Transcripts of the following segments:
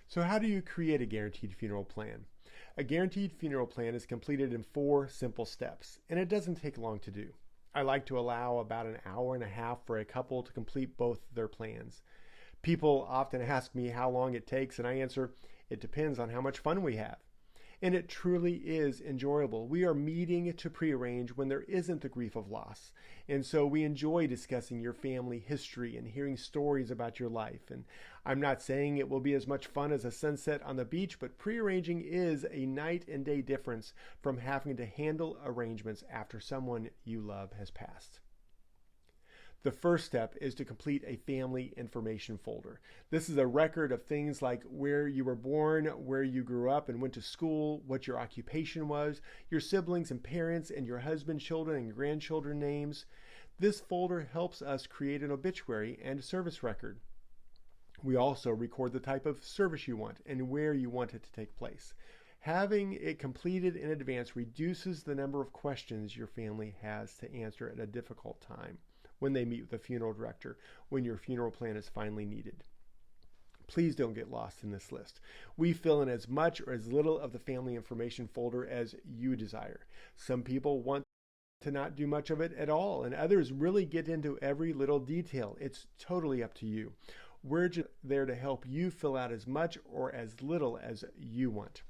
So how do you create a guaranteed funeral plan? A guaranteed funeral plan is completed in 4 simple steps, and it doesn't take long to do. I like to allow about an hour and a half for a couple to complete both their plans. People often ask me how long it takes, and I answer, it depends on how much fun we have. And it truly is enjoyable. We are meeting to prearrange when there isn't the grief of loss. And so we enjoy discussing your family history and hearing stories about your life. And I'm not saying it will be as much fun as a sunset on the beach, but prearranging is a night and day difference from having to handle arrangements after someone you love has passed. The first step is to complete a family information folder. This is a record of things like where you were born, where you grew up and went to school, what your occupation was, your siblings and parents, and your husband, children, and grandchildren names. This folder helps us create an obituary and service record. We also record the type of service you want and where you want it to take place. Having it completed in advance reduces the number of questions your family has to answer at a difficult time when they meet with the funeral director, when your funeral plan is finally needed. Please don't get lost in this list. We fill in as much or as little of the family information folder as you desire. Some people want to not do much of it at all, and others really get into every little detail. It's totally up to you. We're just there to help you fill out as much or as little as you want.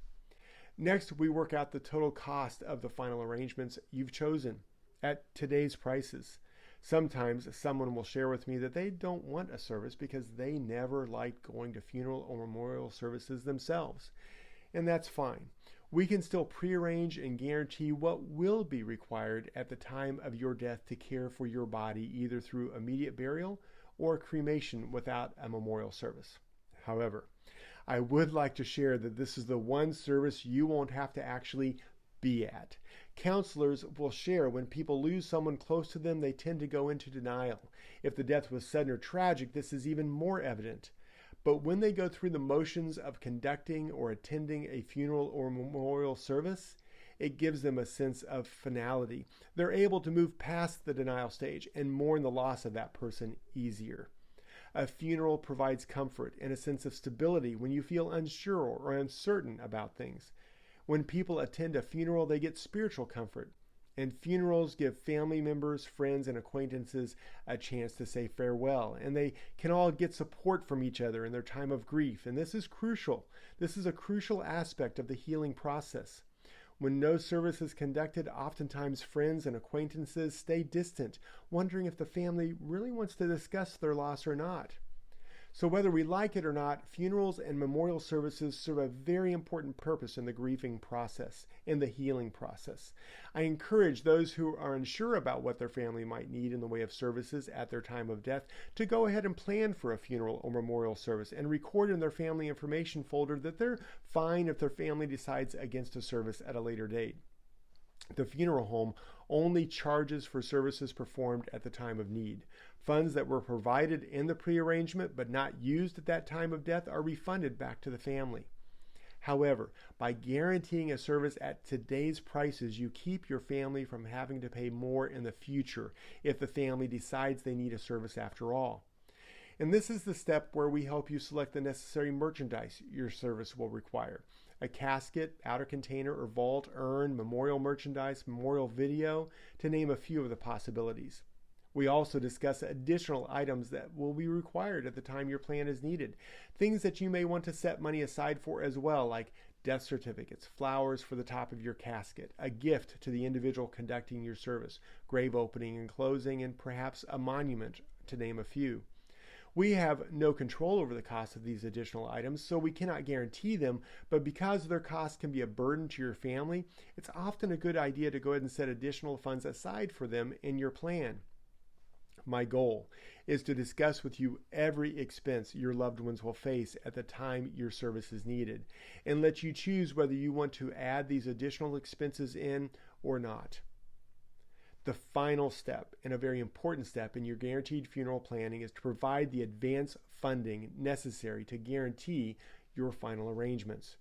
Next, we work out the total cost of the final arrangements you've chosen at today's prices. Sometimes someone will share with me that they don't want a service because they never liked going to funeral or memorial services themselves. And that's fine. We can still prearrange and guarantee what will be required at the time of your death to care for your body, either through immediate burial or cremation without a memorial service. However, I would like to share that this is the one service you won't have to actually be at. Counselors will share when people lose someone close to them, they tend to go into denial. If the death was sudden or tragic, this is even more evident. But when they go through the motions of conducting or attending a funeral or memorial service, it gives them a sense of finality. They're able to move past the denial stage and mourn the loss of that person easier. A funeral provides comfort and a sense of stability when you feel unsure or uncertain about things. When people attend a funeral, they get spiritual comfort. And funerals give family members, friends, and acquaintances a chance to say farewell. And they can all get support from each other in their time of grief. And this is crucial. This is a crucial aspect of the healing process. When no service is conducted, oftentimes friends and acquaintances stay distant, wondering if the family really wants to discuss their loss or not. So whether we like it or not, funerals and memorial services serve a very important purpose in the grieving process, in the healing process. I encourage those who are unsure about what their family might need in the way of services at their time of death to go ahead and plan for a funeral or memorial service and record in their family information folder that they're fine if their family decides against a service at a later date. The funeral home only charges for services performed at the time of need. Funds that were provided in the prearrangement but not used at that time of death are refunded back to the family. However, by guaranteeing a service at today's prices, you keep your family from having to pay more in the future if the family decides they need a service after all. And this is the step where we help you select the necessary merchandise your service will require. A casket, outer container or vault, urn, memorial merchandise, memorial video, to name a few of the possibilities. We also discuss additional items that will be required at the time your plan is needed. Things that you may want to set money aside for as well, like death certificates, flowers for the top of your casket, a gift to the individual conducting your service, grave opening and closing, and perhaps a monument, to name a few. We have no control over the cost of these additional items, so we cannot guarantee them, but because their cost can be a burden to your family, it's often a good idea to go ahead and set additional funds aside for them in your plan. My goal is to discuss with you every expense your loved ones will face at the time your service is needed, and let you choose whether you want to add these additional expenses in or not. The final step, and a very important step in your guaranteed funeral planning, is to provide the advance funding necessary to guarantee your final arrangements.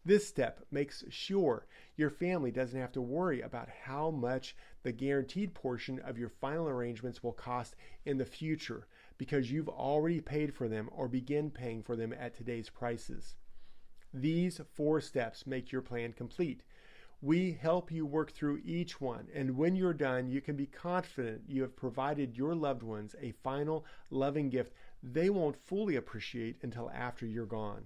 This step makes sure your family doesn't have to worry about how much the guaranteed portion of your final arrangements will cost in the future because you've already paid for them or begin paying for them at today's prices. These 4 steps make your plan complete. We help you work through each one, and when you're done, you can be confident you have provided your loved ones a final, loving gift they won't fully appreciate until after you're gone.